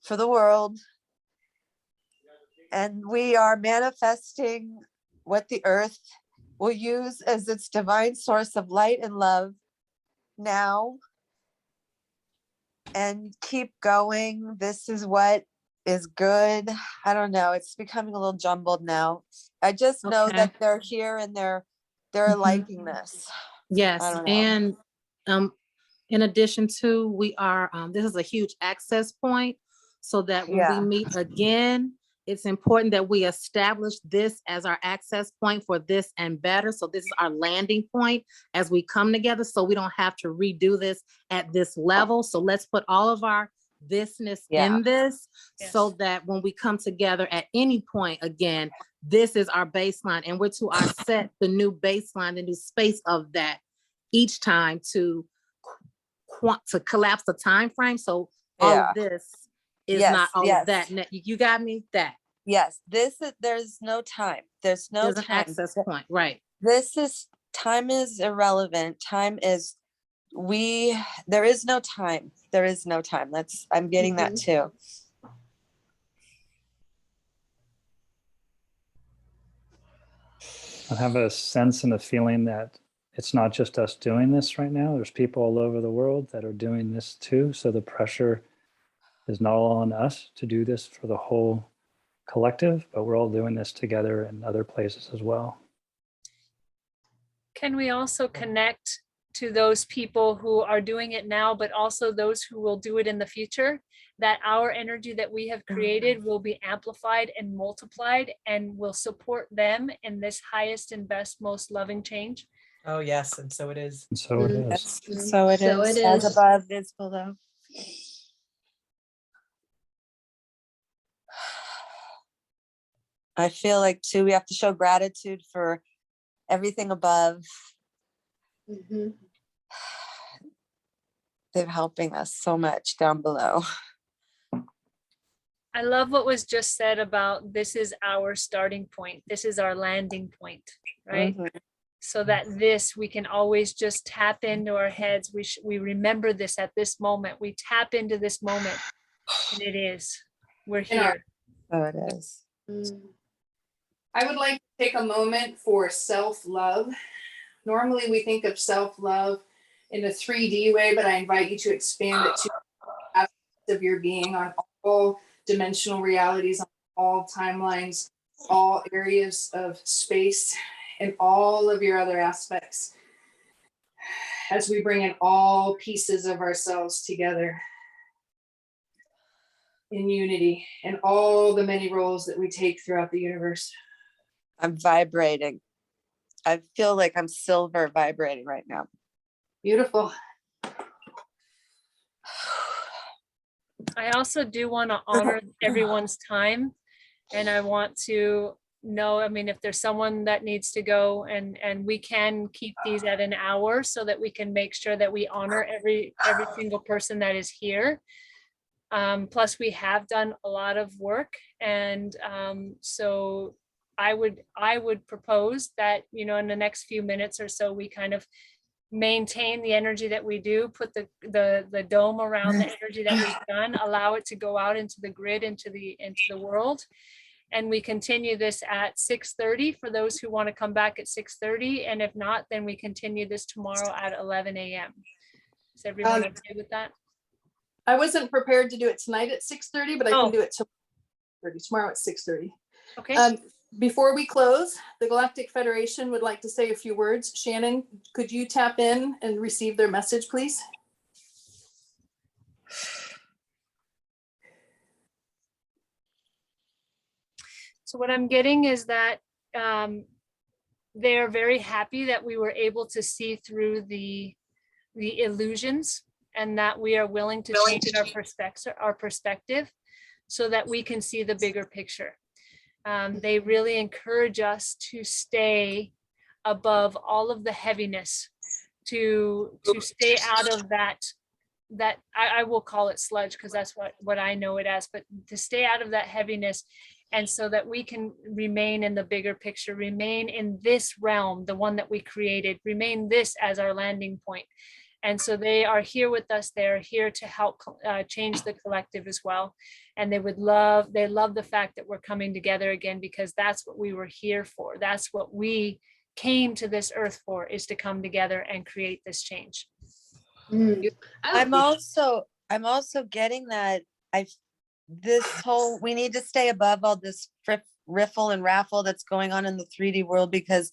for the world. And we are manifesting what the earth will use as its divine source of light and love now. And keep going. This is what is good. I don't know. It's becoming a little jumbled now. I just know that they're here and they're liking this. Yes, I don't know. and in addition to, we are, this is a huge access point, so that when we Yeah. meet again, it's important that we establish this as our access point for this and better. So this is our landing point as we come together, so we don't have to redo this at this level. So let's put all of our thisness Yeah. in this, so Yes. that when we come together at any point again, this is our baseline, and we're to our set the new baseline, the new space of that each time to collapse the time frame. So all Yeah. of this is Yes, not all yes. of that. You got me? That Yes, this is, there's no time. There's no there's an time. access point, right? This is, time is irrelevant. Time is, there is no time. There is no time. I'm getting that too. I have a sense and a feeling that it's not just us doing this right now. There's people all over the world that are doing this too. So the pressure is not all on us to do this for the whole collective, but we're all doing this together in other places as well. Can we also connect to those people who are doing it now, but also those who will do it in the future? That our energy that we have created will be amplified and multiplied and will support them in this highest and best, most loving change. Oh, yes, and so it is. And so it is. Yes, so it So is. it As is. above is below. I feel like too, we have to show gratitude for everything above. They're helping us so much down below. I love what was just said about this is our starting point. This is our landing point, right? So that we can always just tap into our heads. We remember this at this moment. We tap into this moment, and we're here. So it is. I would like to take a moment for self-love. Normally we think of self-love in a 3D way, but I invite you to expand it to aspects of your being on all dimensional realities, on all timelines, all areas of space, and all of your other aspects, as we bring in all pieces of ourselves together in unity and all the many roles that we take throughout the universe. I'm vibrating. I feel like I'm silver vibrating right now. Beautiful. I also do want to honor everyone's time, and I want to know, I mean, if there's someone that needs to go, and we can keep these at an hour so that we can make sure that we honor every single person that is here. Plus we have done a lot of work, and so I would propose that, in the next few minutes or so, we kind of maintain the energy that we do, put the dome around the energy that we've done, allow it to go out into the grid, into the world. And we continue this at 6:30 for those who want to come back at 6:30. And if not, then we continue this tomorrow at 11 a.m. Is everyone okay with that? I wasn't prepared to do it tonight at 6:30, but I can do it tomorrow at 6:30. Okay. Before we close, the Galactic Federation would like to say a few words. Shannon, could you tap in and receive their message, please? So what I'm getting is that they're very happy that we were able to see through the illusions, and that we are willing to change our perspective so that we can see the bigger picture. They really encourage us to stay above all of the heaviness, to stay out of that I will call it sludge, because that's what I know it as, but to stay out of that heaviness, and so that we can remain in the bigger picture, remain in this realm, the one that we created, remain this as our landing point. And so they are here with us. They're here to help change the collective as well. And they love the fact that we're coming together again, because that's what we were here for. That's what we came to this earth for, is to come together and create this change. I'm also getting that we need to stay above all this riffle and raffle that's going on in the 3D world, because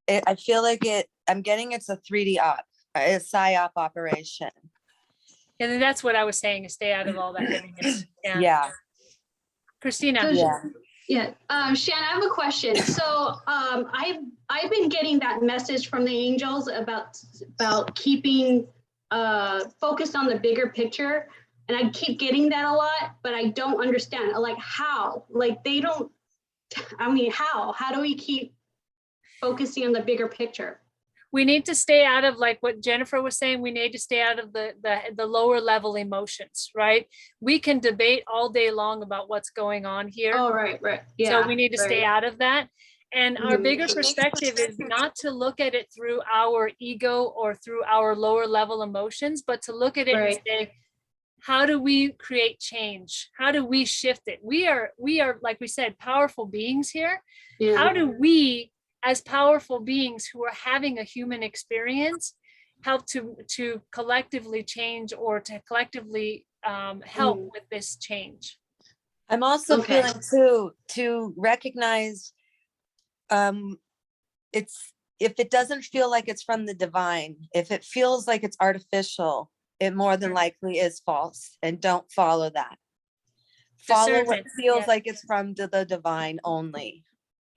I feel like I'm getting it's a 3D op, a psyop operation. And then that's what I was saying, is stay out of all that heaviness. Yeah. Yeah. Christina. So, Yeah. Yeah, Shannon, I have a question. So I've been getting that message from the angels about keeping focused on the bigger picture, and I keep getting that a lot, but I don't understand like how. Like they don't. I mean, how do we keep focusing on the bigger picture? We need to stay out of, like what Jennifer was saying, we need to stay out of the lower level emotions, right? We can debate all day long about what's going on here. Oh, right. Yeah. So we need to stay out of that. And our bigger perspective is not to look at it through our ego or through our lower level emotions, but to look at it and say, how do we create change? How do we shift it? We are, like we said, powerful beings here. Yeah. How do we, as powerful beings who are having a human experience, help to collectively change, or to collectively help with this change? I'm also feeling to recognize it's, if it doesn't feel like it's from the divine, if it feels like it's artificial, it more than likely is false, and don't follow that. Follow what feels like it's from the divine only.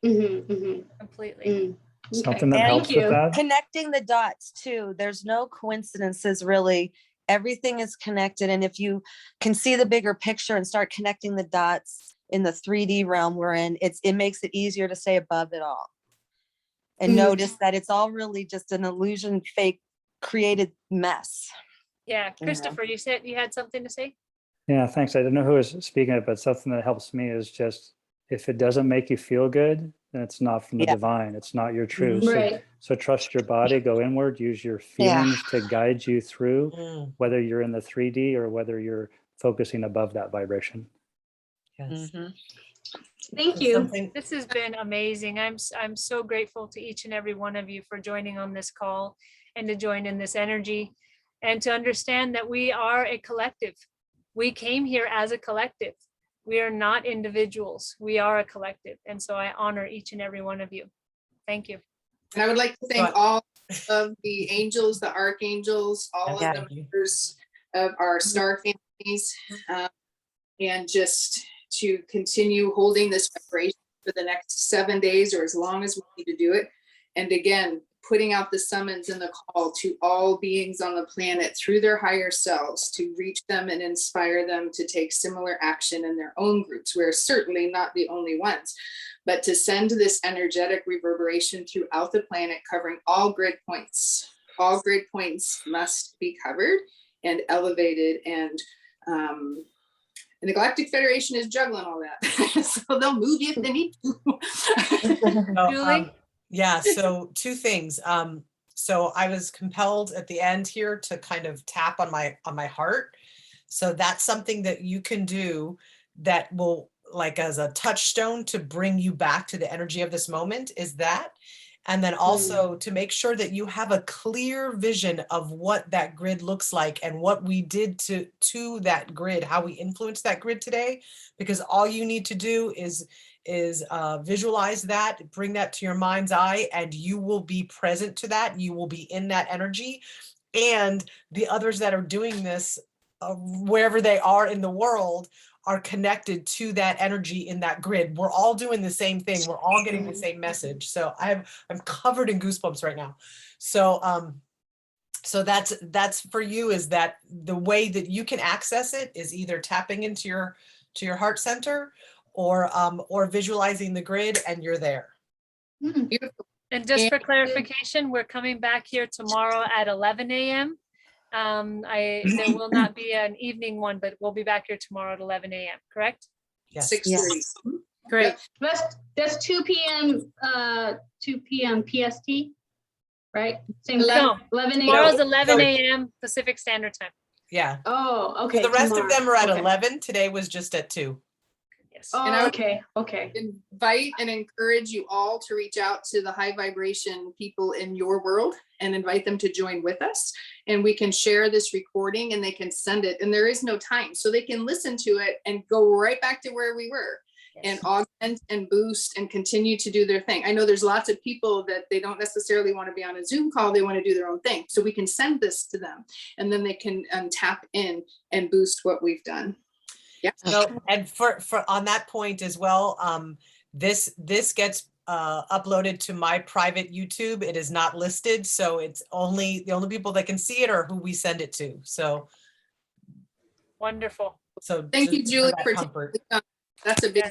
Completely. Something that helps with that. Connecting the dots too. There's no coincidences really. Everything is connected. And if you can see the bigger picture and start connecting the dots in the 3D realm we're in, it makes it easier to stay above it all. And notice that it's all really just an illusion, fake created mess. Yeah, Christopher, you said you had something to say? Yeah, thanks. I don't know who is speaking it, but something that helps me is just, if it doesn't make you feel good, then it's not from the divine. It's not your truth. So trust your body, go inward, use your feelings to guide you through, whether you're in the 3D or whether you're focusing above that vibration. Yes. Thank you. This has been amazing. I'm so grateful to each and every one of you for joining on this call and to join in this energy, and to understand that we are a collective. We came here as a collective. We are not individuals. We are a collective. And so I honor each and every one of you. Thank you. And I would like to thank all of the angels, the archangels, all of the members of our star families, and just to continue holding this vibration for the next 7 days, or as long as we need to do it. And again, putting out the summons and the call to all beings on the planet through their higher selves to reach them and inspire them to take similar action in their own groups. We're certainly not the only ones, but to send this energetic reverberation throughout the planet, covering all grid points. All grid points must be covered and elevated, and the Galactic Federation is juggling all that. So they'll move you if they need to. Julie? Yeah, so two things. So I was compelled at the end here to kind of tap on my heart. So that's something that you can do that will, like, as a touchstone to bring you back to the energy of this moment, is that. And then also to make sure that you have a clear vision of what that grid looks like and what we did to that grid, how we influenced that grid today, because all you need to do is visualize that, bring that to your mind's eye, and you will be present to that. You will be in that energy. And the others that are doing this, wherever they are in the world, are connected to that energy in that grid. We're all doing the same thing. We're all getting the same message. So I'm covered in goosebumps right now. So so that's for you, is that the way that you can access it is either tapping into your heart center, or visualizing the grid, and you're there. Beautiful. And just for clarification, we're coming back here tomorrow at 11 a.m. There will not be an evening one, but we'll be back here tomorrow at 11 a.m. Correct? Yes. 6:30. Great. That's 2 p.m. 2 p.m. PST, right? Same thing. No, 11 a.m. tomorrow's 11 a.m. Pacific Standard Time. Yeah. Oh, okay. So the rest tomorrow. of them are at Okay. 11. Today was just at 2. Yes. Oh, And I would okay. invite and encourage you all to reach out to the high vibration people in your world and invite them to join with us. And we can share this recording and they can send it. And there is no time. So they can listen to it and go right back to where we were. and augment and boost and continue to do their thing. I know there's lots of people that they don't necessarily want to be on a Zoom call. They want to do their own thing. So we can send this to them and then they can tap in and boost what we've done. Yeah. So, and for on that point as well, this gets uploaded to my private YouTube. It is not listed, so it's only the only people that can see it are who we send it to. So Wonderful. So thank you, Julie, for comfort. That's a big.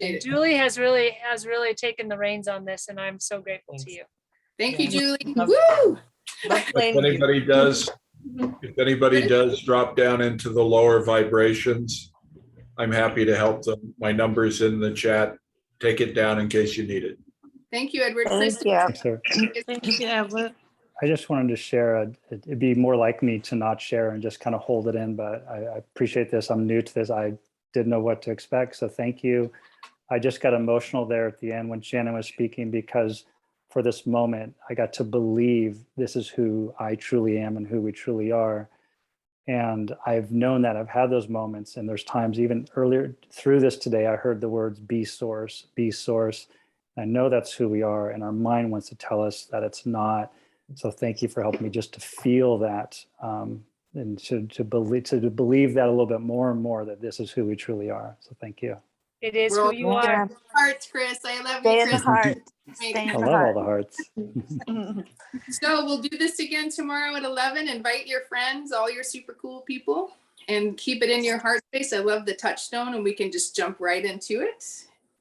And Julie has really taken the reins on this, and I'm so grateful to you. Thank you, Julie. Woo! If anybody does, drop down into the lower vibrations, I'm happy to help them. My number's in the chat. Take it down in case you need it. Thank you, Edward. Thank you. Thanks, sir. Thank you, Edward. I just wanted to share, it'd be more like me to not share and just kind of hold it in, but I appreciate this. I'm new to this. I didn't know what to expect, so thank you. I just got emotional there at the end when Shannon was speaking, because for this moment, I got to believe this is who I truly am and who we truly are. And I've known that, I've had those moments, and there's times even earlier through this today, I heard the words be source, be source. I know that's who we are, and our mind wants to tell us that it's not. So thank you for helping me just to feel that, and to believe that a little bit more and more, that this is who we truly are. So thank you. It is who you are. Hearts, Chris. I love Stay you, in the Chris. heart. Stay in I the love heart. all the hearts. So we'll do this again tomorrow at 11. Invite your friends, all your super cool people, and keep it in your heart space. I love the touchstone, and we can just jump right into it.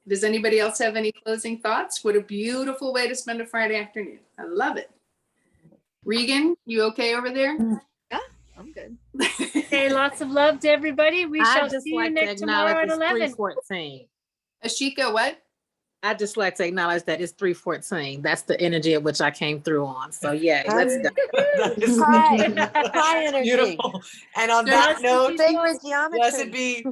Does anybody else have any closing thoughts? What a beautiful way to spend a Friday afternoon. I love it. Regan, you okay over there? Yeah, I'm good. Okay, lots of love to everybody. We shall see you next tomorrow at 11. 3:14. Ashika, what? I just like to acknowledge that it's 3:14. That's the energy at which I came through on. So yeah, let's go. High energy. Beautiful. And on that note, Sacred geometry. blessed be